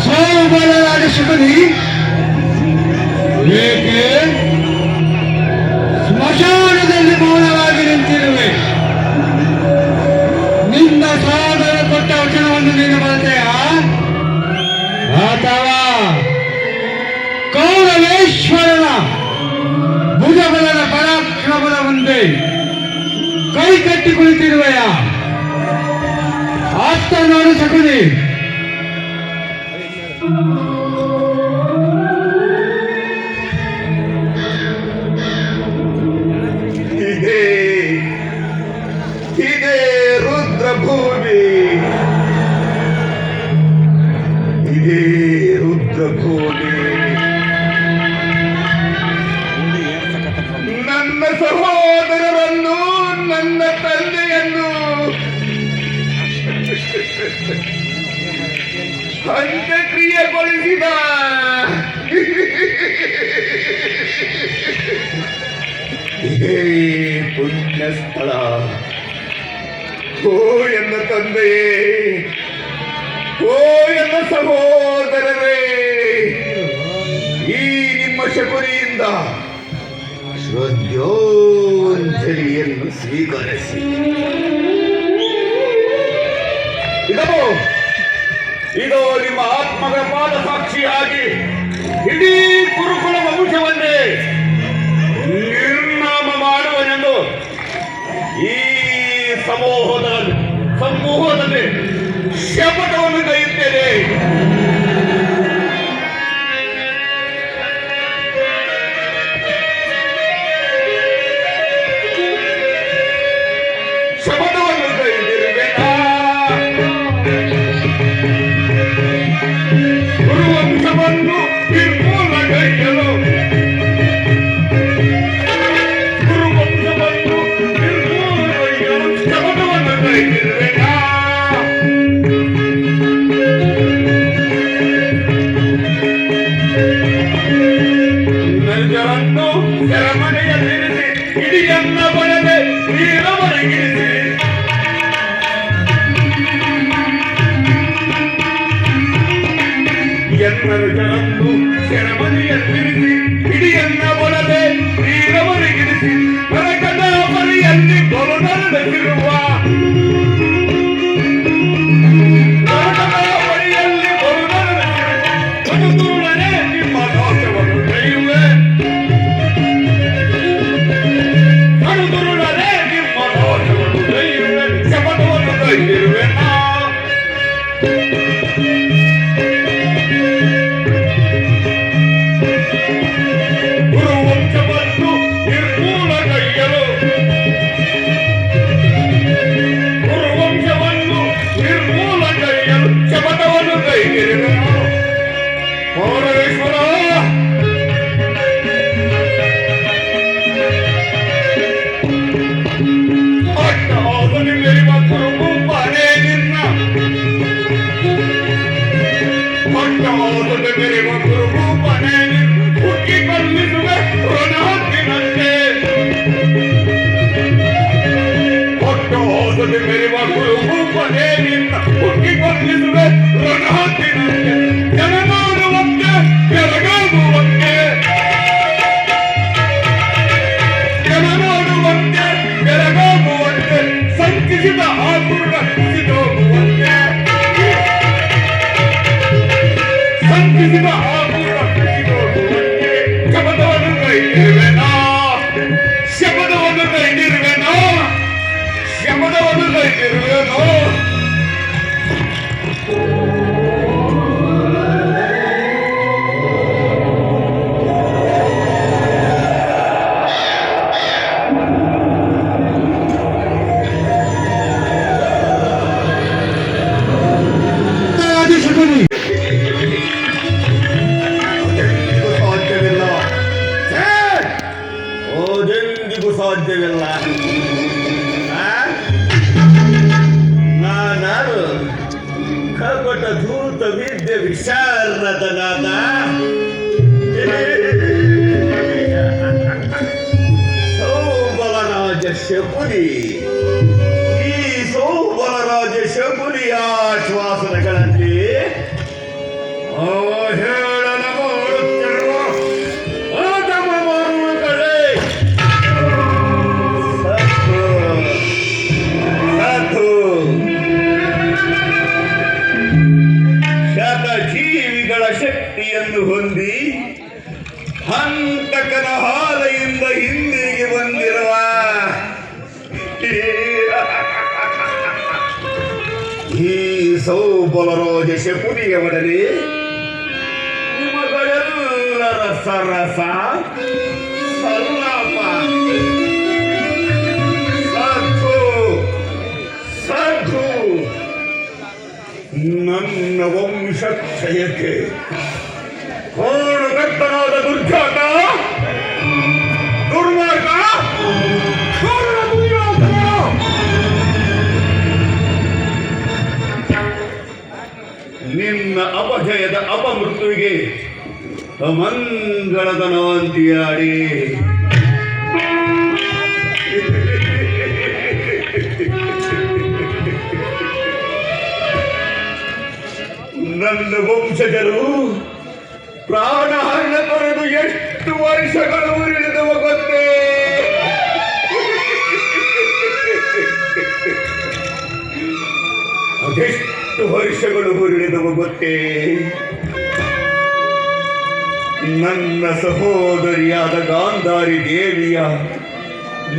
ಸೋಮವಾರ ಶಕುನಿ ಏಕೆ ಸ್ಮಶಾನದಲ್ಲಿ ಮೌನವಾಗಿ ನಿಂತಿರುವೆ? ನಿನ್ನ ಸಹೋದರ ಕೊಟ್ಟ ವಚನವನ್ನು ನೀನು ಮರೆತೆಯಾ? ಅಥವಾ ಕೌರವೇಶ್ವರನ ಭುಜಬಲದ ಪರಾಕ್ರಮದ ಮುಂದೆ ಕೈ ಕಟ್ಟಿ ಕುಳಿತಿರುವೆಯ? ಆತ್ತ ನೋಡು ಶಕುನಿ. ಇದೇ ರುದ್ರಭೂಮಿ, ಇದೇ ರುದ್ರಭೂಮಿ. ನನ್ನ ಸಹೋದರರನ್ನು, ನನ್ನ ತಂದೆಯನ್ನು ಅಂತ್ಯಕ್ರಿಯೆಗೊಳಿಸಿದ ಇದೇ ಪುಣ್ಯ ಸ್ಥಳ. ಓ ಎನ್ನ ತಂದೆಯೇ, ಓ ಎನ್ನ ಸಹೋದರರೇ, ಈ ನಿಮ್ಮ ಶಕುನಿಯಿಂದ ಶ್ರದ್ಧಾಂಜಲಿಯನ್ನು ಸ್ವೀಕರಿಸಿ. ಇದೋ ನಿಮ್ಮ ಆತ್ಮಗಳ ಪಾದ ಸಾಕ್ಷಿಯಾಗಿ ಇಡೀ ಕುರುಕುಲ ವಂಶವನ್ನೇ ನಿರ್ನಾಮ ಮಾಡುವನೆಂದು ಈ ಸಮೂಹದಲ್ಲಿ ಶಪಥವನ್ನು ಕೈಯುತ್ತೇನೆ. ಶಪಥವನ್ನು ಕೈದಿರುವೆನಾ? ಗುರುವಂಶವನ್ನು ನಿರ್ಮೂಲಗೊಳಿಸಲು, ಗುರುವಂಶವನ್ನು ನಿರ್ಮೂಲಗೊಳಿಸಲು ಶಪಥವನ್ನು ಕೈದಿರುವೆನಾ? ನಜರನ್ನು ಸೆರೆಮನೆಯಲ್ಲಿರಿಸಿ ಇಡಿಯನ್ನ ಬಳೆದೆ ನೀರವರೆಗಿರಿಸಿ ಎನ್ನರು ಸೆರೆಮನೆಯಲ್ಲಿರಿಸಿ ಹಿಡಿಯನ್ನ ಒಳದೆ ನೀರವರೆಗಿರಿಸಿ ನರಕದ ಪರಿಯಲ್ಲಿ ಬಲು ನಡೆಸಿರುವ ನಿಮ್ಮ ದೋಷವನ್ನು ಕೈಯುವೆ. ಕಡುದುರುಳನೆ ನಿಮ್ಮ ದೋಷವನ್ನು ಕೈಯುವೆ. ಶಪಥವನ್ನು ಕೈದಿರುವೆ. ಗುರುವಂಶವನ್ನು ನಿರ್ಮೂಲಗೊಳಿಸಲು, ಗುರುವಂಶವನ್ನು ನಿರ್ಮೂಲಗೊಳಿಸಲು ಶಪಥವನ್ನು ಕೈಗೆತ್ತಿರುವೆನು. ಪರಮೇಶ್ವರ, ಅಟ್ಟಹಾಸನೆ ಮೆರೆವ ಕುರುಬನೇ ನಿನ್ನ, ಅಟ್ಟಹಾಸನೆ ಮೆರೆವ ಕುರುಬನೇ ನಿನ್ನ ಹುಟ್ಟಿ ಕಲ್ಲಿಸುವೆ ಋಣಹದ್ದಿನಂತೆ. ಅಟ್ಟಹಾಸನೆ ಮೆರೆವ ಕುರುಬನೇ ನಿನ್ನ ಹುಟ್ಟಿ ಕಲ್ಲಿಸುವೆ ಋಣಹದ್ದಿನಂತೆ. ಜನ ನೋಡುವಂತೆ ಬೆಳಗಾಗುವಂತೆ, ಜನ ನೋಡುವಂತೆ ಬೆಳಗಾಗುವಂತೆ, ಸಂಚಿಸಿದ ಆಗುಣ ಕುಸಿದೋಗುವಂತೆ, ಸಂಚಿಸಿದ ಆಗುಣ ಕುಸಿದೋಗುವಂತೆ ಶಪಥವನ್ನು ಕೈದಿರುವೆನಾ? ಶಪಥವನ್ನು ಕೈದಿರುವೆನಾ? ಶಪಥವನ್ನು ಕೈದಿರುವೆನೋ? ಸಾಧ್ಯವಿಲ್ಲ. ನಾನಾರು ಕಪಟ ಧೂತ ವಿದ್ಯೆ ವಿಶಾರದನಾದ ಸೌಬಲರಾಜ ಶಕುನಿ. ಈ ಸೌಬಲರಾಜ ಶಕುನಿಯ ಆಶ್ವಾಸನೆಗಳಲ್ಲಿ ಅವಹೇಳನ ಮಾಡುತ್ತಿರುವ ಆತಮ ಮರುಗಳೇ ಸತ್ತು ಸತ್ತು ಶತಜೀವಿಗಳ ಶಕ್ತಿಯನ್ನು ಹೊಂದಿ ಹಂತಕನ ಹಾಲೆಯಿಂದ ಹಿಂದಿರುಗಿ ಬಂದಿರುವ ಈ ಸೌಬಲರಾಜ ಶಕುನಿಯವರಲ್ಲಿ ನಿಮಗಳೆಲ್ಲರ ಸರಸ ಸಲ್ಲಾಪ ಸದ್ದು ಸದ್ದು ನನ್ನ ವಂಶಕ್ಷಯಕ್ಕೆ ಕೋಣಗಟ್ಟನಾದ ದುರ್ಜಾತ ದುರ್ಮಾರ್ಗ ನಿನ್ನ ಅಪಜಯದ ಅಪಮೃತ್ಯುವಿಗೆ ಅಮಂಗಳದ ನಾಂತಿಯಾಡಿ ನನ್ನ ವಂಶಜರು ಪ್ರಾಣಹರಣ ತೊರೆದು ಎಷ್ಟು ವರ್ಷಗಳು ಉರಿಳಿದವ ಗೊತ್ತೇ? ಅದೆಷ್ಟು ವರ್ಷಗಳು ಉರಿಳಿದವ ಗೊತ್ತೇ? ನನ್ನ ಸಹೋದರಿಯಾದ ಗಾಂಧಾರಿ ದೇವಿಯ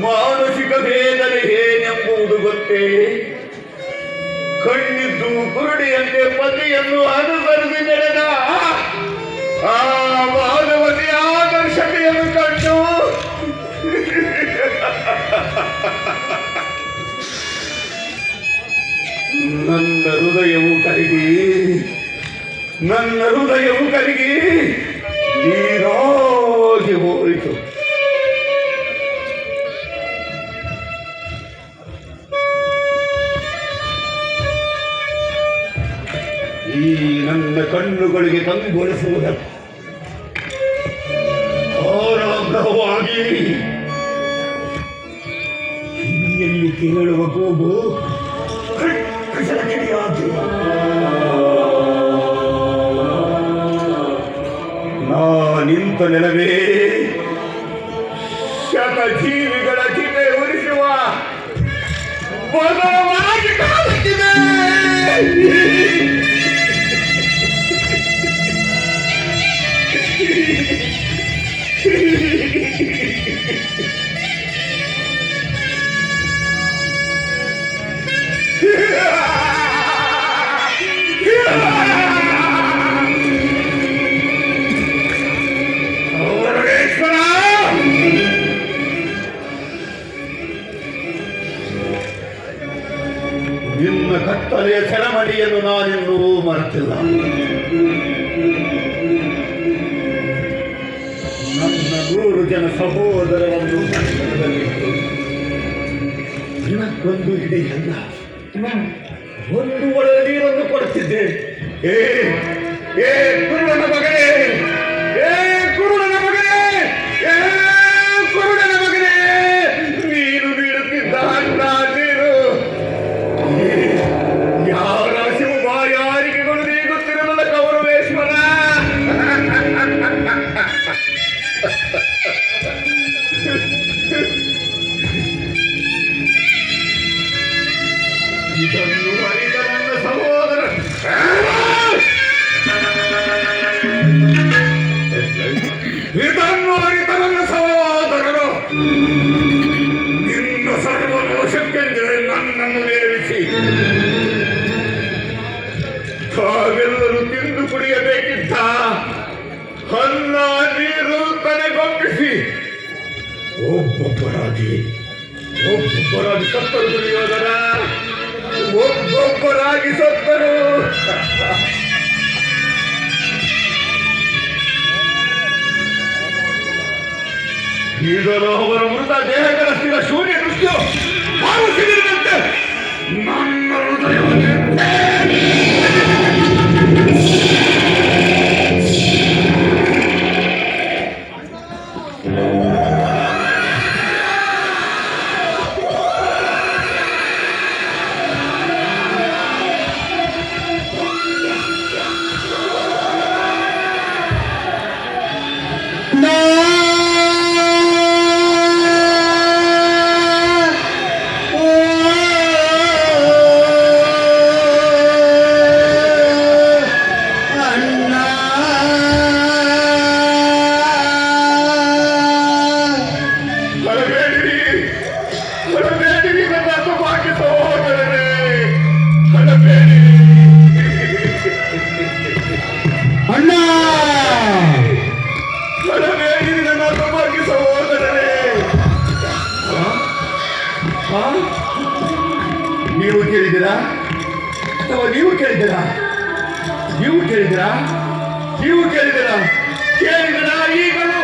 ಮಾನಸಿಕ ವೇದನೆ ಏನೆಂಬುದು ಗೊತ್ತೇ? ಕಣ್ಣಿದ್ದು ಕುರುಡಿಯಂತೆ ಪತಿಯನ್ನು ಅನುಸರಿಸಿ ನಡೆದ ಆ ಮಾನವತೆಯ ಆದರ್ಶತೆಯನ್ನು ಕಂಡು ನನ್ನ ಹೃದಯವು ಕರಗಿ ನೀರಾಗಿ ಹೋಯಿತು. ಈ ನನ್ನ ಕಣ್ಣುಗಳಿಗೆ ತಂಗೊಳಿಸುವುದ ಕಾರಾಗ್ರಹವಾಗಿ ಕಿವಿಯಲ್ಲಿ ಕೇಳುವ ಕೂಗು ಕಟ್ಟುಗಳ ಕಿಡಿಯಾಗಿ ನಿಂತ ನೆಲವೇ ಶತಜೀವಿಗಳ ಚಿತೆ ಉರಿಸುವ ಬದಲಾಗಿ ಕಾಣುತ್ತಿದೆ. ನಿನ್ನ ಕತ್ತಲೆಯ ಸೆರೆಮಡಿಯನ್ನು ನಾನಿನ್ನೂ ಮರೆತಿಲ್ಲ. ನನ್ನ 100 ಜನ ಸಹೋದರರನ್ನು ಮನೆಯಲ್ಲಿಟ್ಟು ದಿನಕ್ಕೊಂದು ಹಿಡಿಯಲ್ಲ, ಒಂದು ಒಳ್ಳೆ ನೀರನ್ನು ಕೊಡುತ್ತಿದ್ದೆ. ಏ ಕುರುಡನ ಮಗನೇ, ಕುರುಡನ ಮಗನೇ, ಕುರುಡನ ಮಗನೇ, ನೀನು ನೀಡುತ್ತಿದ್ದ ಅನ್ನ ನೀರು ಯಾರ ಶಿವಬಾಯಾರಿಕೆಗಳು ನೀಗುತ್ತಿರಲಿಲ್ಲ ಕೌರವೇಶ್ವರ. ಇದನ್ನು ಅರಿತ ನನ್ನ ಸಹೋದರ ಸಹೋದರರು ನಿನ್ನ ಸರ್ವದೋಷಕ್ಕೆಂದರೆ ನನ್ನನ್ನು ನೇಮಿಸಿ ತಾವೆಲ್ಲರೂ ತಿಂದು ಕುಡಿಯಬೇಕಿದ್ದ ಅನ್ನ ನೀರು ತಲೆಗೊಪ್ಪಿಸಿ ಒಬ್ಬೊಬ್ಬರಾಗಿ ಸತ್ತರು ದುರ್ಯೋಧನ, ಒಬ್ಬೊಬ್ಬರಾಗಿ ಸತ್ತರು. ಈಗಲೂ ಅವರ ಮೃತ ದೇಹಗಳ ಸ್ಥಿರ ಶೂನ್ಯ ದೃಷ್ಟಿಯು ಭಾವಿಸಿದಂತೆ ನನ್ನ ಹೃದಯವನ್ನು ಹಾ? ನೀವು ಕೇಳಿದ್ದೀರಾ ಅಥವಾ ನೀವು ಕೇಳಿದ್ದೀರಾ? ನೀವು ಕೇಳಿದ್ದೀರಾ? ನೀವು ಕೇಳಿದ್ದೀರಾ? ಕೇಳಿದ್ದೀರಾ? ಈಗಲೂ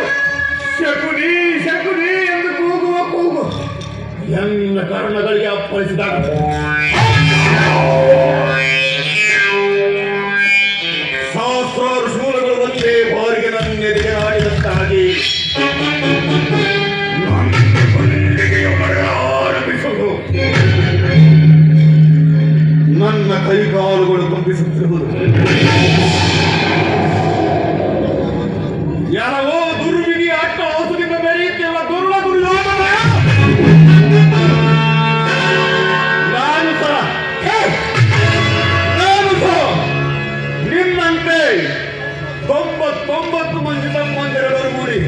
ಶಕುನಿ ಶಕುನಿ ಎಂದು ಕೂಗುವ ಕೂಗು ಎಲ್ಲ ಕಾರಣಗಳಿಗೆ ಅಪ್ಪಳಿಸಿದಾಗ ಸಹಸ್ರಾರು ಶೂಲಗಳು ಒಂದೇ ಬಾರಿಗೆ ನನ್ನೆದುರಿಗೆ ಆಡಿದಂತಾಗಿ ಆರಂಭಿಸುವುದು ನನ್ನ ಕೈಕಾಲುಗಳು ಕಂಪಿಸುತ್ತಿರುವುದು ಯಾರೋ ದುರ್ವಿಧಿ ಅಟ್ಟ ಔಷಧಿಯಿಂದ ಮೆರೆಯುತ್ತಿರುವ ದುರ್ಲ ದುರ್ಯೋಧನ ನಾನು ಸಹ ನಿನ್ನಂತೆ 99 ಮಂದಿ ತಮ್ಮಂದಿರವರು ಕೂಡಿ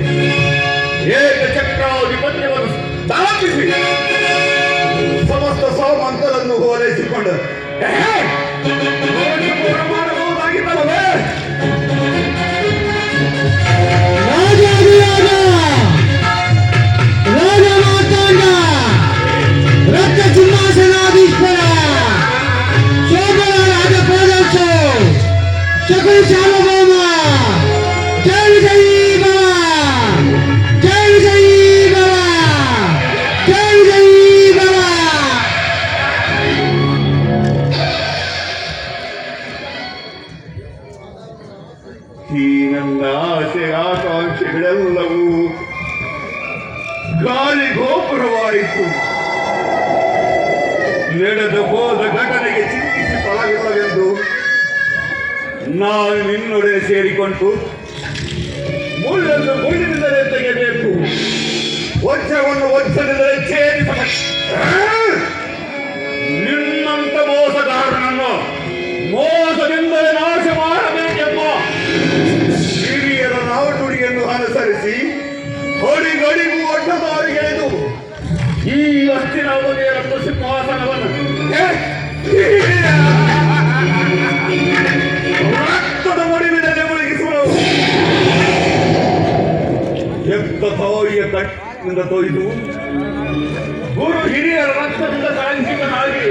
ಏಕಚಕ್ರಾಧಿಪತ್ಯವನ್ನು ಸ್ಥಾಪಿಸಿ ಸಮಸ್ತ ಸಾಮಂತರನ್ನು ಓಲೈಸಿಕೊಂಡು ಮಾಡಬಹುದಾಗಿತ್ತಲ್ಲವೇ? ರಾಜ ಮಾತಾಂಡ ರಕ್ತ ಸಿಂಹಾಸನಾಧೀಶ್ವರ ಶೋಭನ ರಾಜ ಪಾದರ್ಶ ಶಕುನಿ ಸಾರ್ವಭೌಮ ಜೈ ಜೈ ಭವ ಜೈ ಜೈ ಭವ ಜೈ ಜೈ ಭವ. ಈ ನನ್ನ ಆಸೆ ಆಕಾಂಕ್ಷೆಗಳೆಲ್ಲವೂ ಗಾಳಿ ಗೋಪುರವಾಯಿತು. ನಡೆದು ಹೋದ ಘಟನೆಗೆ ಚಿಂತಿಸಿ ಫಲವಿಲ್ಲವೆಂದು ನಾನು ನಿನ್ನೊಡನೆ ಸೇರಿಕೊಂಡು ಮುಳ್ಳನ್ನು ಮುಳ್ಳಿನಿಂದಲೇ ತೆಗೆಯಬೇಕು, ವಜ್ರವನ್ನು ವಜ್ರದಿಂದಲೇ ಛೇದಿಸಬೇಕು. ನಿನ್ನಂತ ಮೋಸಗಾರನನ್ನು ಮೋಸದಿಂದಲೇ ನಾಶ ಮಾಡಬೇಕೆಂಬ ಹಿರಿಯರ ನಾವಟುಡಿಯನ್ನು ಅನುಸರಿಸಿ ಹೊಡಿಗಡಿಗೂ ಒಡ್ಡದಾರಿಗೆಳೆದು ಈ ಅಸ್ಥಿರ ಬಗೆಯ ಸಿಂಹಾಸನವನ್ನು ರಕ್ತದ ಮಡಿವಿನಲ್ಲಿ ಮುಳುಗಿಸುವರು. ಎತ್ತ ತಾಯಿಯ ಕಣ್ಣಿಂದ ತೊಯ್ದು ಗುರು ಹಿರಿಯರ ರಕ್ತದಿಂದ ಕಾಣಿಸಿಕನಾಗಿ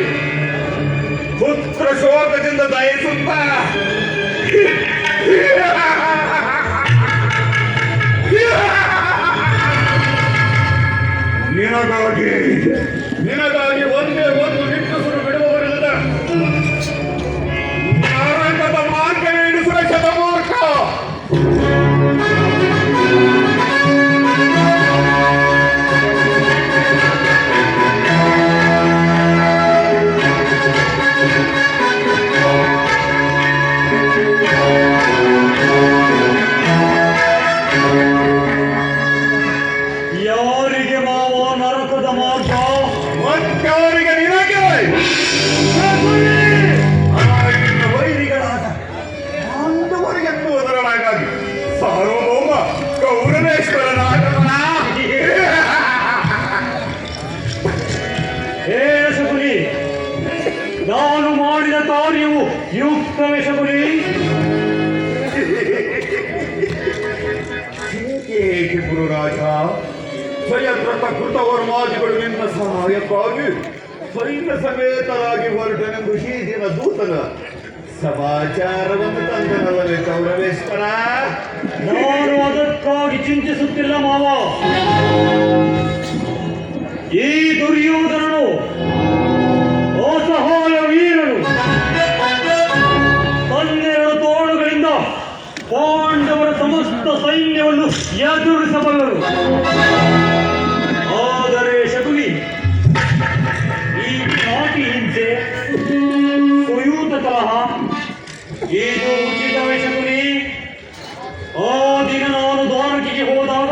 ಪುತ್ರ ಶೋಕದಿಂದ ದಯಿಸುತ್ತ ನಿನಗಾಗಿ ಒಂದೇ ಒಂದು ನಿಟ್ಟುಸಿರು ಬಿಡುವವರಿಲ್ಲದ ನರಕದ ಮಾರ್ಗ ಎಣಿಸುವ ಶತಮೂರ್ಖ. ಯಾರಿಗೆ ಮಾವ ನರಕದ ಮಾರ್ಗ? ಮತ್ತಾರಿಗೆ ನಿನಗೆ ವೈರಿಗಳಾದ ಅಂದವರಿಗೆಂದು ಅದರೊಳಗಾಗಿ ಸಾರ್ವಭೌಮ ಕೌರವೇಶ್ವರನಾಗಣ. ಹೇ ಶಕುನಿ, ನಾನು ಮಾಡಿದ ಕಾರ್ಯವು ಯುಕ್ತವೇ ಶಕುನಿ? ಏಕೆ ಗುರುರಾಜ? ಸ್ವಯಂಕೃತ ಕೃತವರ್ಮಾದಿಗಳು ನಿನ್ನ ಸಹಾಯಕ್ಕಾಗಿ ಸೈನ್ಯ ಸಮೇತರಾಗಿ ಹೊರಟನೆಂದು ಈ ದಿನ ದೂತನ ಸಮಾಚಾರವನ್ನು ತಂದನಲ್ಲವೇ ಕೌರವೇಶ್ವರ? ನಾನು ಅದಕ್ಕಾಗಿ ಚಿಂತಿಸುತ್ತಿಲ್ಲ ಮಾವ. ಈ ದುರ್ಯೋಧನನು ಅಸಹಾಯ ವೀರನು ತನ್ನೆರಡು ತೋಳುಗಳಿಂದ ಪಾಂಡವರ ಸಮಸ್ತ ಸೈನ್ಯವನ್ನು ಎದುರಿಸಬಲ್ಲರು. ಆದರೆ ಶಕುನಿ, ಈ ನಾಟಿ ಹಿಂಸೆ, ಸುಯೂತ ಕಲಹ ಇದು ಉಚಿತವೇ ಶಕುನಿ? ಆ ದಿನ ನಾನು ದ್ವಾರಕೆಗೆ ಹೋದಾಗ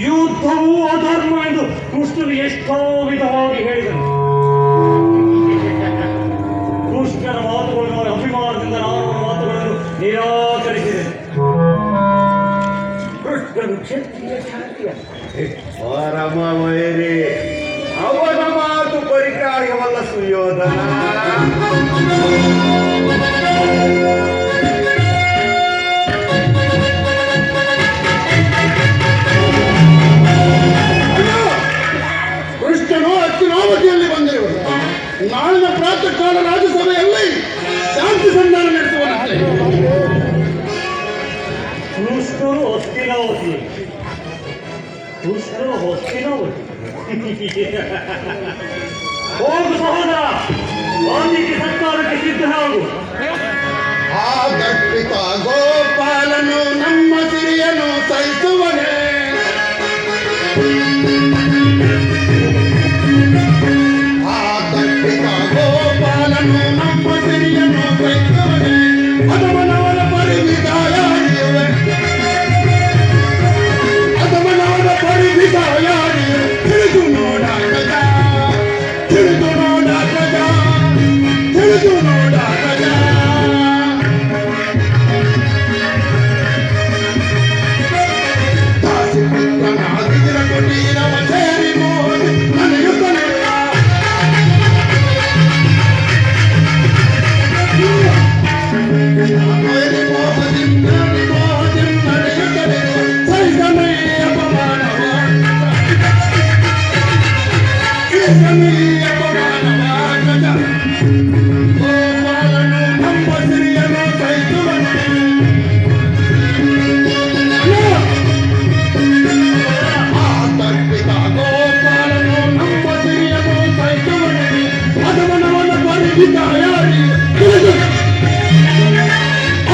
ಯುದ್ಧವು ಅಧರ್ಮವೆಂದು ಕೃಷ್ಣನು ಎಷ್ಟೋ ವಿಧವಾಗಿ ಹೇಳಿದನು. ಕೃಷ್ಣನ ಮಾತುಗಳನ್ನು ಅಭಿಮಾನದಿಂದ ನಾನು ಅವನ ಮಾತುಗಳನ್ನು ನಿರಾಕರಿಸಿದೆ. ಕೃಷ್ಣನು ಕ್ಷತ್ರಿಯ ಖ್ಯಾತಿಯ ಪರಮ ವೈರಿ. ಅವನ ಮಾತು ಪರಿಕಾರ್ಯವಲ್ಲ ಸುಯೋಧನ. ಕೃಷ್ಣನು ಕಾಲ ರಾಜ್ಯಸಭೆಯಲ್ಲಿ ಶಾಂತಿ ಸಂಧಾನ ನಡೆಸುವಂತೆ. ಕೃಷ್ಣರು ಹಸ್ತಿನಾವತಿ, ಕೃಷ್ಣರು ಹಸ್ತಿನಾವತಿ. ಹೋಗು ಸಹೋದರ, ಗಾಂಧೀಜಿ ಸರ್ಕಾರಕ್ಕೆ ಸಿದ್ಧರಾಗು. ಆ ಗರ್ಭಿತ ಗೋಪಾಲನು ನಮ್ಮ ಸಿರಿಯನು ಸಹಿಸುವನೇ. ಆ ಗರ್ಭಿತ ಗೋಪಾಲನು ನಮ್ಮ ಸಿರಿಯನು ಸಹಿಸುವನೇ. ಅದವನವನ ಪರಿವಿದಾಯಾಡಿಯುವೆ, ಅದವನವನ ಪರಿವಿದಾಯಾಡಿಯುವೆ. ತಿಳಿದು ನೋಡ ಗಜ, ತಿಳಿದು ನೋಡ ಗಜ, ತಿಳಿದು ನೋಡ ಗಜ.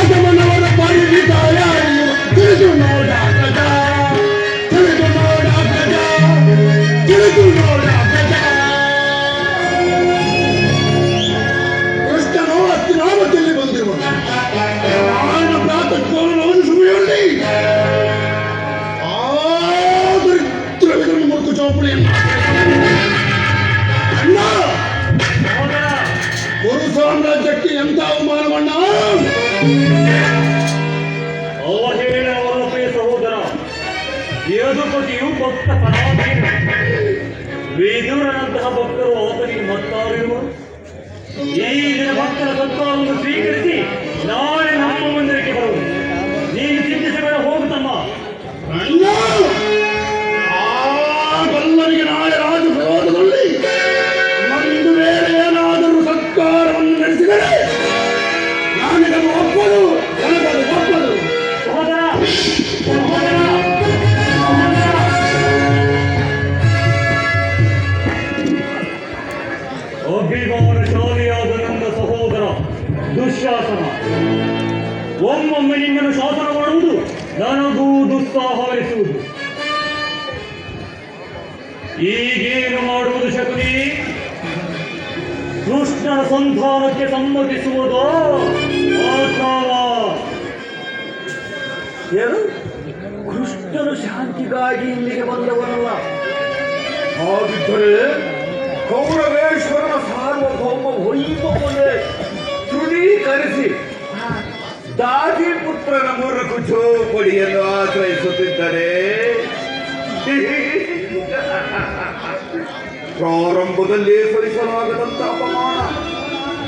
ಅದವನವನ ಪರಿವಿದಾಯಾಡಿಯು. ತಿಳಿದು ನೋಡ ಗಜ, ತಿಳಿದು ನೋಡ ಗಜ, ತಿಳಿದು ನೋಡ ಗಜ. ಕೃಷ್ಣನು ಹಸ್ತಿನಾವತಿಯಲ್ಲಿ ಬಂದಿರುವ ನಾನು ಪ್ರಾತಃ ಕಾಲವನ್ನು ಸುರಿಯಲ್ಲಿ ಆದರಿದ್ರವಿದನ್ನು ಮುರುಕು ಚೌಪಡಿಯನ್ನು ಅಣ್ಣ, ಗುರು ಸಾಮ್ರಾಜ್ಯಕ್ಕೆ ಎಂತ ಅವಮಾನವಣ್ಣ. ಅವಹೇಳನವರೊಬ್ಬ ಸಹೋದರ, ಯದುಪತಿಯು ಭಕ್ತ ಪರಾಧೀನ. ವಿದುರನಂತಹ ಭಕ್ತರು ಆತನಿಗೆ ಮತ್ತಾರಿರುವ. ಈ ದಿನ ಭಕ್ತರ ಸತ್ಕಾರವನ್ನು ಸ್ವೀಕರಿಸಿ ನಾಳೆ ನಮ್ಮ ಮಂದಿರಕ್ಕೆ ಬರುವುದು. ನೀನು ಚಿಂತಿಸಬೇಡ, ಹೋಗುತ್ತಮ್ಮ. ಅಣ್ಣ, ಬಲ್ಲರಿಗೆ ನಾಳೆ ರಾಜಪ್ರವಾದದಲ್ಲಿ ಒಂದು ವೇಳೆ ಏನಾದರೂ ಸತ್ಕಾರವನ್ನು ನಡೆಸಿದರೆ ನಾನಿದನ್ನು ಒಪ್ಪದು, ನನಗದು ಒಪ್ಪದು. ಸಹೋದರ, ಸಹೋದರ, ಅಭಿಮಾನಶಾಲಿಯಾದ ನನ್ನ ಸಹೋದರ ದುಶ್ಯಾಸನ, ಒಮ್ಮೊಮ್ಮೆ ನಿನ್ನನ್ನು ಶಾಸನ ಮಾಡುವುದು ನನಗೂ ದುಸ್ಸಾಹವೆನಿಸುವುದು. ಈಗೇನು ಮಾಡುವುದು ಶಕುನಿ? ಕೃಷ್ಣನ ಸಂಧಾನಕ್ಕೆ ಸಮ್ಮತಿಸುವುದೋ ಅಥವಾ ಏನು? ಕೃಷ್ಣನು ಶಾಂತಿಗಾಗಿ ಇಲ್ಲಿಗೆ ಬಂದವನಲ್ಲ. ಹಾಗಿದ್ದರೆ ಕೌರವೇಶ್ವರನ ಸಾರ್ವಭೌಮ ವೈಭವನ್ನೇ ತೃಣೀಕರಿಸಿ ದಾದಿಪುತ್ರನ ಮುರುಕು ಚೋಪಡಿಯನ್ನು ಆಶ್ರಯಿಸುತ್ತಿದ್ದರೆ ಪ್ರಾರಂಭದಲ್ಲಿ ಸರಿಸಲಾಗದಂತ ಅಪಮಾನ,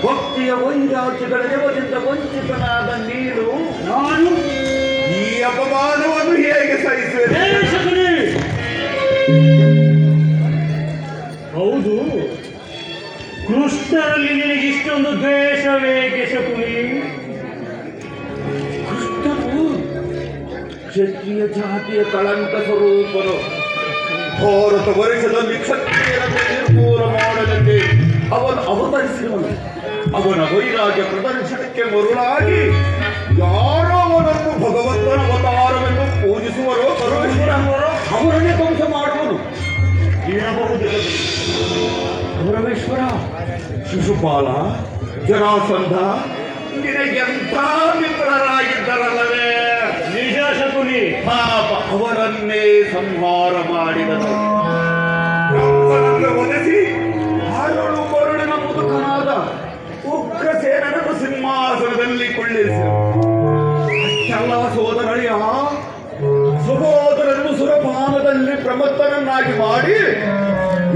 ಭಕ್ತಿಯ ವೈರಾಗ್ಯಗಳ ನೆವದಿಂದ ವಂಚಿತನಾದ ನೀನು ನಾನು ಈ ಅಪಮಾನವನ್ನು ಹೇಗೆ ಸಹಿಸುವೆ? ಶಕುನಿ, ಹೌದು, ಕೃಷ್ಣರಲ್ಲಿ ನಿನಗೆ ಇಷ್ಟೊಂದು ದ್ವೇಷವೇಕೆ ಶಕುನಿ? ಕೃಷ್ಣನು ಕ್ಷತ್ರಿಯ ಜಾತಿಯ ಕಳಂಕ ಸ್ವರೂಪನು. ಭಾರತ ವರ್ಷದಲ್ಲಿ ಕ್ಷತ್ರಿಯರನ್ನು ನಿರ್ಮೂಲ ಮಾಡಲಿಕ್ಕೆ ಅವನು ಅವತರಿಸಿರುವನು. ಅವನ ವೈರಾಗ್ಯ ಪ್ರದರ್ಶನಕ್ಕೆ ಮರುಳಾಗಿ ಯಾರೋ ಅವನನ್ನು ಭಗವಂತನ ಅವತಾರವೆಂದು ಪೂಜಿಸುವರೋ ಪರಮೇಶ್ವರನವರೋ ಅವರನ್ನೇ ಧ್ವಂಸ ಮಾಡುವನು. ಇರಬಹುದು ಪರಮೇಶ್ವರ, ಶಿಶುಪಾಲ, ಜರಾಸಂಧ ನಿನಗೆಂಥ ಮಿತ್ರರಾಗಿದ್ದರಲ್ಲವೇ? ನಿಜ ಶಕುನಿ. ಪಾಪ ಅವರನ್ನೇ ಸಂಹಾರ ಮಾಡಿದನು. ಕಂಸನನ್ನು ಒಲಿಸಿ ಹರಳು ಮರಳಿನ ಮುದುಕನಾದ ಉಗ್ರಸೇನನನ್ನು ಸಿಂಹಾಸನದಲ್ಲಿ ಕುಳ್ಳಿರಿಸಿದರು. ಅಷ್ಟೆಲ್ಲ ಸೋದರಳಿಯ ಸಹೋದರನ್ನು ಸುರಪಾನದಲ್ಲಿ ಪ್ರಮತ್ತನನ್ನಾಗಿ ಮಾಡಿ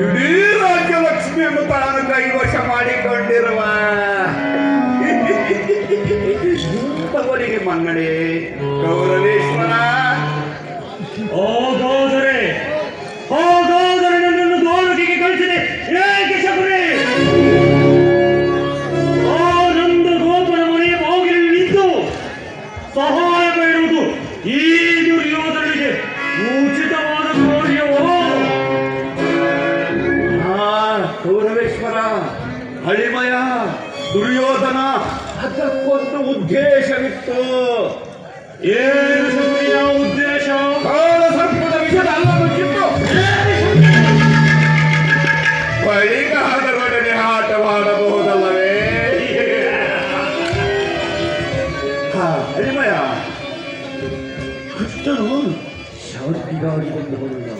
ಇಡೀ ರಾಜ್ಯ ಲಕ್ಷ್ಮಿಯನ್ನು ತಾನು ಕೈವಶ ಮಾಡಿಕೊಂಡಿರುವ ಇಂಥವರಿಗೆ ಮನ್ನಣೆ ಕೌರವೇಶ್ವರ. ಹೋಗೋದರೆ ನನ್ನನ್ನು ದ್ವಾರಕೆಗೆ ಕಳಿಸಿದೆ ಏಕೆ ಶಕುನಿ? ಹಳಿಮಯ ದುರ್ಯೋಧನ ಅದಕ್ಕೊಂದು ಉದ್ದೇಶವಿತ್ತು. ಏನು ಶಕುನಿಯ ಉದ್ದೇಶ? ಕಾಲ ಸರ್ಪದ ವಿಷದ ಅಲ್ಲವಕ್ಕಿತ್ತು ಬಳಿಗಾದರೊಡನೆ ಆಟವಾಡಬಹುದಲ್ಲವೇ? ಹಳಿಮಯ, ಕೃಷ್ಣನು ಶಾಂತಿಗಾಗಿ ಬಂದವನಲ್ಲ.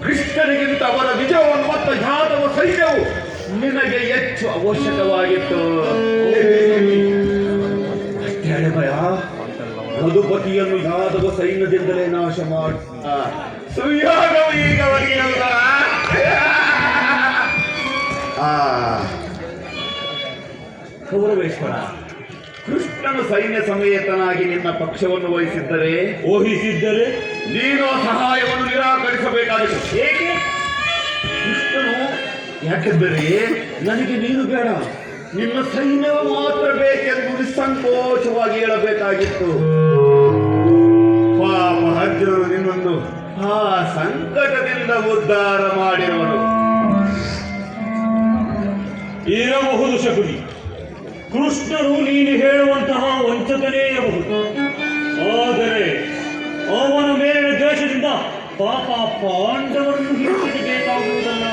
ಕೃಷ್ಣನಿಗಿಂತ ಅವರ ವಿಜಯವನ್ನು ಮತ್ತು ಯಾದವ ಸೈನ್ಯವು ನಿನಗೆ ಹೆಚ್ಚು ಅವಶ್ಯಕವಾಗಿತ್ತು. ಅಷ್ಟೇ ಹಳೆಮಯ, ಮಧುಪತಿಯನ್ನು ಯಾದವ ಸೈನ್ಯದಿಂದಲೇ ನಾಶ ಮಾಡ ಸುಯೋಗವು ಈಗ ಒಲಿಯಲ್ಲ. ಕೌರವೇಶ್ವರ, ಕೃಷ್ಣನು ಸೈನ್ಯ ಸಮೇತನಾಗಿ ನಿನ್ನ ಪಕ್ಷವನ್ನು ವಹಿಸಿದ್ದರೆ ನೀನು ಸಹಾಯವನ್ನು ನಿರಾಕರಿಸಬೇಕಾಗಿತ್ತು. ಏಕೆ? ಕೃಷ್ಣನು ಯಾಕೆಂದರೆ ನನಗೆ ನೀನು ಬೇಡ, ನಿನ್ನ ಸೈನ್ಯವು ಮಾತ್ರ ಬೇಕೆಂದು ನಿಸ್ಸಂಕೋಚವಾಗಿ ಹೇಳಬೇಕಾಗಿತ್ತು. ಪಾಪ ಅರ್ಜುನನು ನಿನ್ನೊಂದು ಆ ಸಂಕಟದಿಂದ ಉದ್ಧಾರ ಮಾಡಿರುವನು. ಇರಬಹುದು ಶಕುನಿ, ಕೃಷ್ಣನು ನೀನು ಹೇಳುವಂತಹ ವಂಚಕನೇ ಇರಬಹುದು. ಆದರೆ ಅವನ ಮೇಲಿನ ದ್ವೇಷದಿಂದ ಪಾಪ ಪಾಂಡವರನ್ನು ಹಿಂಸಿಸಬೇಕಾಗುವುದಲ್ಲ.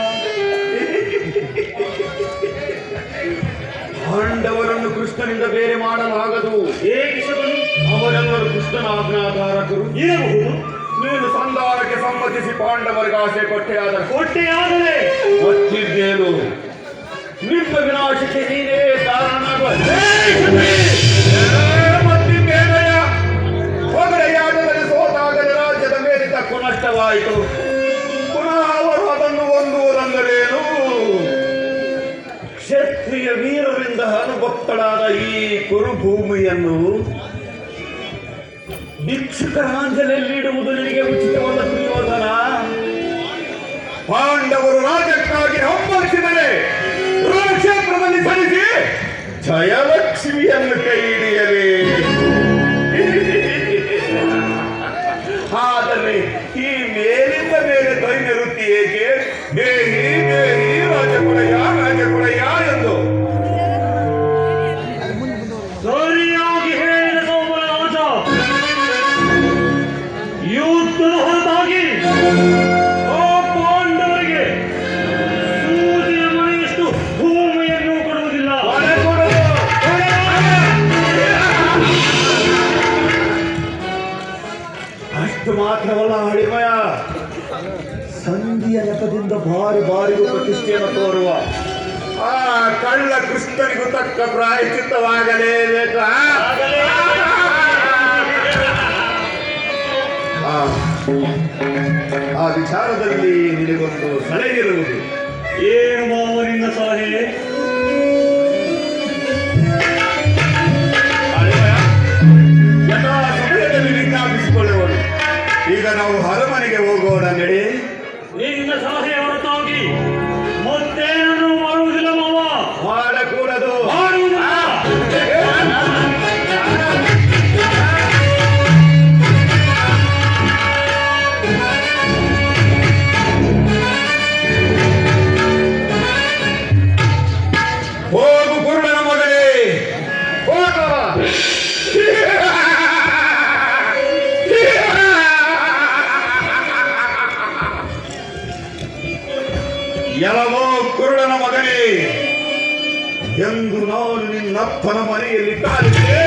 ಪಾಂಡವರನ್ನು ಕೃಷ್ಣನಿಂದ ಬೇರೆ ಮಾಡಲಾಗದು. ಏಕೆ ಶಕುನಿ? ಅವರೆಲ್ಲರೂ ಕೃಷ್ಣನ ಆಜ್ಞಾಧಾರಕರು ಇರಬಹುದು. ನೀನು ಸಂಧಾನಕ್ಕೆ ಸಮ್ಮತಿಸಿ ಪಾಂಡವರಿಗೆ ಆಸೆ ಕೊಟ್ಟೆಯಾದರೆ ಗೊತ್ತಿದ್ದೇನು? ನಿಮ್ಮ ವಿನಾಶಕ್ಕೆ ನೀನೇ ಕಾರಣ. ಹೊಗಡೆಯಾಟದಲ್ಲಿ ಸೋತಾಗಲೇ ರಾಜ್ಯದ ಮೇಲೆ ತಕ್ಕು ನಷ್ಟವಾಯಿತು. ಪುನಃ ಅವರು ಅದನ್ನು ಹೊಂದುವುದೆಂದರೇನು? ಕ್ಷತ್ರಿಯ ವೀರರಿಂದ ಅನುಭಕ್ತಳಾದ ಈ ಕುರುಭೂಮಿಯನ್ನು ಭಿಕ್ಷುಕರಾಂಜಲಿಯಲ್ಲಿಡುವುದು ನಿನಗೆ ಉಚಿತವಾದ ದುರ್ಯೋಧನ. ಪಾಂಡವರು ರಾಜ್ಯಕ್ಕಾಗಿ ಹಂಬಲಿಸಿದರೆ ಕ್ಷೇತ್ರದಲ್ಲಿ ಸರಿಸಿ ಜಯಲಕ್ಷ್ಮಿಯನ್ನು ಕೈ ಹಿಡಿಯಲೇ. ಆದರೆ ಈ ಮೇಲಿಂದ ಮೇಲೆ ದೈನ್ಯ ವೃತ್ತಿ ಏಕೆ? ದೇಹಿ ದೇಹಿ ರಾಜಕುಳಯ್ಯ ಎಂದು ಸರಿಯಾಗಿ ಹೇಳಿದ ಸೋಮರಾಜ. ಯುದ್ಧದ ಹೊರತಾಗಿ ಆ ಪಾಂಡವರಿಗೆ ಸೂಜಿಯ ಮನೆಯಷ್ಟು ಭೂಮಿಯನ್ನು ಕೊಡುವುದಿಲ್ಲ. ಅಷ್ಟು ಮಾತ್ರವಲ್ಲ ಹಳಿಮಯ, ಸಂಧಿಯ ನೆಪದಿಂದ ಬಾರಿಗೂ ಪ್ರತಿಷ್ಠೆಯನ್ನು ತೋರುವ ಆ ಕಳ್ಳ ಕೃಷ್ಣನಿಗೂ ತಕ್ಕ ಪ್ರಾಯಶ್ಚಿತ್ತವಾಗಲೇಬೇಕು. ಆ ವಿಚಾರದಲ್ಲಿ ನಿನಗೊಂದು ಸಲಹೆ ಇರುವುದು. ಏನು ಮಾವ ನಿನ್ನ ಸಲಹೆ? ಯಥಾ ಸಮಯದಲ್ಲಿ ವಿಜ್ಞಾಪಿಸಿಕೊಳ್ಳುವರು. ಈಗ ನಾವು ಅರಮನೆಗೆ ಹೋಗೋಣ. ನಡೆ. ನಿನ್ನ ಸಲಹೆ ಹೊರತಾಗಿ ಮತ್ತೇನನ್ನು ಮಾಡುವುದಿಲ್ಲ ಮಾವ. ಮಾಡಕೂಡದು. ಹೋಗು ಕುರುಡನ ಮಗನೇ, ಹೋಗು. ಎಲ್ಲವೋ ಕುರುಡನ ಮಗನೇ, ಎಂದು ನಾನು ನಿನ್ನಪ್ಪನ ಮನೆಯಲ್ಲಿ ಕಾಲಿದೆ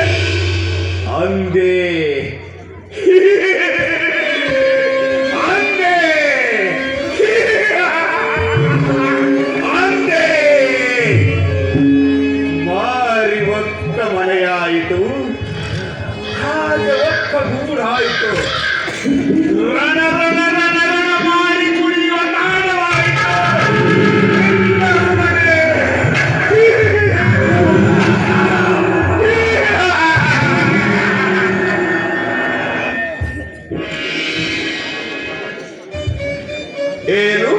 ಅಂದೇ ಮಾರಿ ಒಕ್ಕ ಮನೆಯಾಯಿತು, ಹಾಗೆ ಒಕ್ಕ ಗೂಡಾಯಿತು. ರಣ ರಣ ರಣ ರಣ ಮಾಡಿ ಕುಡಿಯುವ ನಾಡವಾಯಿತು. ಏನು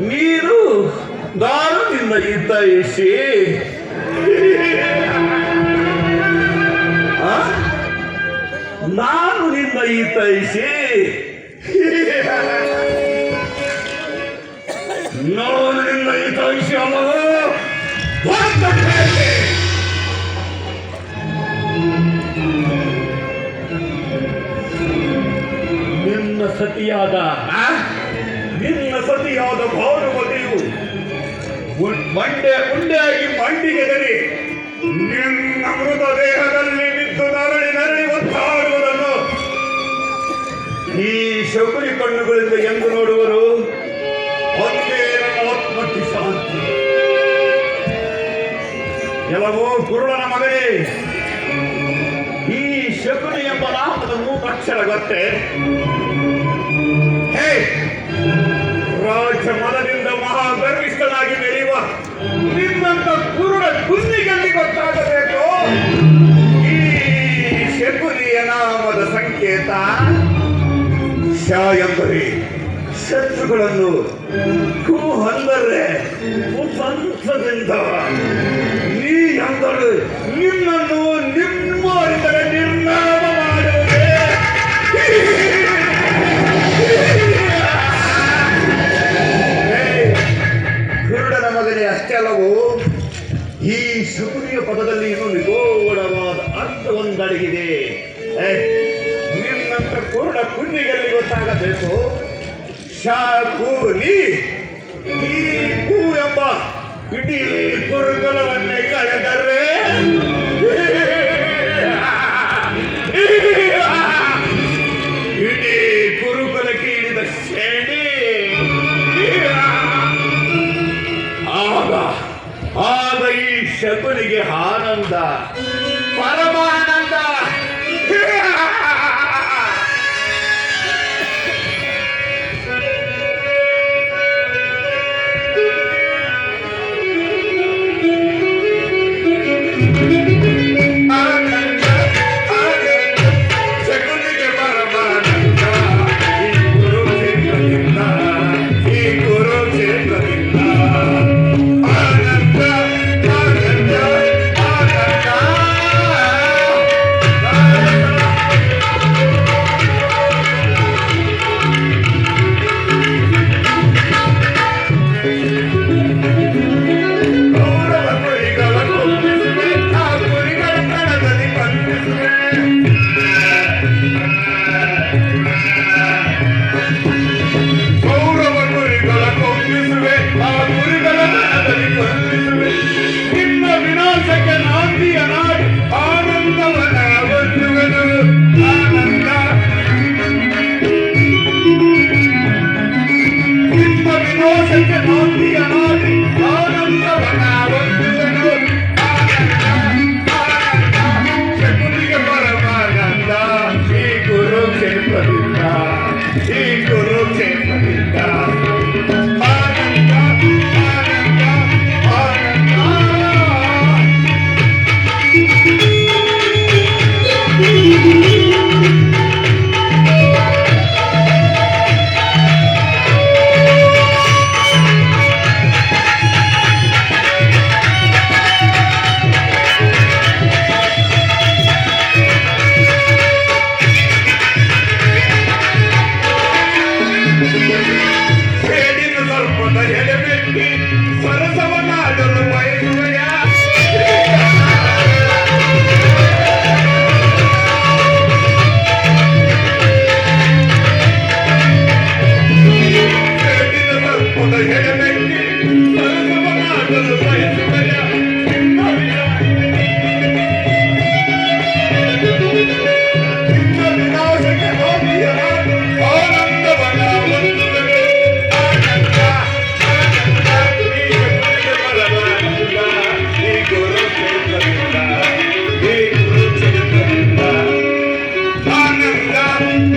ನೀರು ನಾನು ನಿನ್ನ ಹಿತೈಷಿ? ನಾನು ನಿನ್ನ ಹಿತೈಷಿ? ನಾನು ನಿನ್ನ ಹಿತೈಷಿ ಅಲ್ಲವೋ? ಹೊರತುಪಡಿಸಿ ನಿನ್ನ ಸತಿಯಾದ ಆ? ನಿನ್ನ ಸತಿಯಾದ ಭಾನುಮತಿಯು ಉಂಡೆಯಾಗಿ ಮಂಡಿಗೆದರಿ ನಿನ್ನ ಮೃತದೇಹದಲ್ಲಿ ಬಿದ್ದು ನರಳಿ ನರಳಿ ಒತ್ತಾಡುವುದನ್ನು ಈ ಶಕುನಿ ಕಣ್ಣುಗಳಿಂದ ಎಂದು ನೋಡುವರು. ಒಂದೇ ನನ್ನ ಆತ್ಮಕ್ಕೆ ಶಾಂತಿ. ಎಲ್ಲವೋ ಕುರುಡನ ಮಗನೇ, ಈ ಶಕುನಿ ಎಂಬ ನಾಮದ ಮೂಕಕ್ಷರ ಗೊತ್ತೇ? ಹೇ, ರಾಜ ಮನದಿಂದ ಮಹಾಗರ್ವಿಷ್ಠನಾಗಿ ಬೆಳೆಯುವ ನಿನ್ನಂತ ಕುರುಡ ಕುಂದಿಗೆಲ್ಲಿ ಗೊತ್ತಾಗಬೇಕು ಈ ಶಕುನಿಯ ನಾಮದ ಸಂಕೇತ. ಶ ಎಂದರೆ ಶತ್ರುಗಳನ್ನು, ಕು ಅಂದರೆ ಕುತಂತ್ರದಿಂದ, ನೀ ಎಂದರೆ ನಿನ್ನನ್ನು ನಿಮ್ಮವರಿಂದಲೇ ನಿರ್ನಾಮ ಮಾಡುವುದೇ. ಕುರುಡನ ಮಗನೇ, ಅಷ್ಟೇ ಅಲ್ಲವೋ, ಈ ಶಕುನಿಯ ಪದದಲ್ಲಿ ಇನ್ನೂ ನಿಗೂಢವಾದ ಅರ್ಥವೊಂದಡಗಿದೆ. ನಿನ್ನಂತ ಕುರುಡ ಕುನ್ನಿಗೆಲ್ಲಿ ಗೊತ್ತಾಗಬೇಕು. ಶಕುನಿ, ಈ ಕು ಎಂಬ ಇಡೀ ಕುರುಕುಲವನ್ನೇ ಕಳೆದರೆ ಇಡೀ ಕುರುಕುಲಕ್ಕೆ ಇಳಿದ ಶೇಣಿ. ಆಗ ಈ ಶಕುನಿಗೆ ಆನಂದ, ಪರಮಾನಂದ. ಶಕುನಿಗೆ ಪರಮಾನಂದ ಈ ಕುರುಕ್ಷೇತ್ರದಿಂದ ಆನಂದ ಆನಂದ ಆನಂದ. ಕೌರವ ಕುರಿಗಳ ಕೊಂಬಿಸುವೆ, ಆ ಕುರಿಗಳ ಕಣದಲ್ಲಿ ಬಂಧಿಸುವೆ. ಕೌರವ ಕುರಿಗಳ ಕೊಂಬಿಸುವೆ, ಆ ಕುರಿಗಳ ಕಣದಲ್ಲಿ ಬಂಧಿಸುವೆ. ನಿನ್ನ ವಿನಾಶಕ್ಕೆ ನಾಂದಿಯ ನಾಡಿ ಆನಂದವನ ಬಂಧುವೆನು. ಆನಂದ, ನಿಮ್ಮ ವಿನಾಶಕ್ಕೆ ನಾಂದಿಯ ನಾಡಿ ಆನಂದವನ ಬಂಧುವೆನು. ಆನಂದ ಆನಂದ, ಶಕುನಿಗೆ ಪರಮಾನಂದ ಈ ಕುರುಕ್ಷೇತ್ರದಿಂದ, ಈ ಕುರುಕ್ಷೇತ್ರದಿಂದ. ಆನಂದ ಆನಂದ ಆನಂದ. ಸೇಡಿನ ಸ್ವಲ್ಪದ ಎಡೆಬಿಟ್ಟಿ ಸರಸವನ್ನಾಡಲು ಬಯಸುವೆಯ. ಸೇಡಿನ ಸ್ವಲ್ಪದ ಎಡೆಬಿಟ್ಟಿ ಸರಸವನ್ನಾಡಲು ಬಯಸುವೆಯ. ನಿನ್ನ ವಿನಾಶಕ್ಕೆ ಹೋಗಿಯ ಆನಂದವನ ಬಂಧುವೆನು. ಆನಂದ ಆನಂದ, ಈ ಶಕುನಿಗೆ ಪರಮಾನಂದ ಈ ಕುರುಕ್ಷೇತ್ರದಿಂದ, ಈ ಕುರುಕ್ಷೇತ್ರದಿಂದ. ಆನಂದ